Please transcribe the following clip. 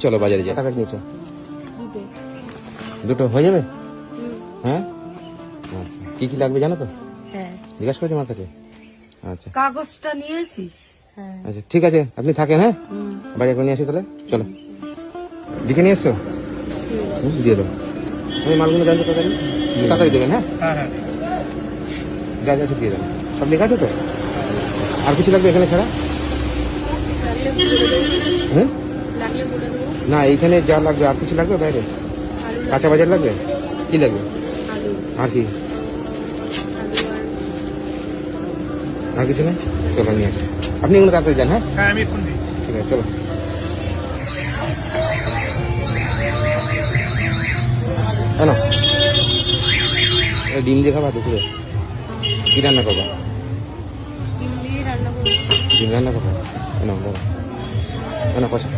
চলো বাজারে যাই। টাকা নিয়েছো? দুটো হয়ে যাবে? হ্যাঁ, আচ্ছা। কি কি লাগবে জানো তো? হ্যাঁ, জিজ্ঞাসা করেছি মাথাকে। আচ্ছা কাগজটা নিয়েছিস? হ্যাঁ। আচ্ছা ঠিক আছে, আপনি থাকেন। হ্যাঁ, বাজার করে নিয়ে আসি তাহলে। চলো, লিখে নিয়ে এসছো? দিয়ে দেবো। আমি মালগুলো জানতে তাড়াতাড়ি তাড়াতাড়ি দেবেন। হ্যাঁ হ্যাঁ, যা যা দিয়ে দেবেন। সব লেখা আছে তো? আর কিছু লাগবে এখানে ছাড়া? হ্যাঁ, না এইখানে যা লাগবে। আর কিছু লাগবে বাইরে? কাঁচা বাজার লাগবে? কি লাগবে? আর কি? আর কিছু নেই? চলো নিয়ে আসি। আপনি এগুলো তাড়াতাড়ি যান। হ্যাঁ হ্যাঁ, আমি এখন দিই। ঠিক আছে, চলো। কেন ডিম দিয়ে খাবা দুপুরে? কি রান্না করবা? ডিম রান্না করবা? কেন বলো, কেন কষা?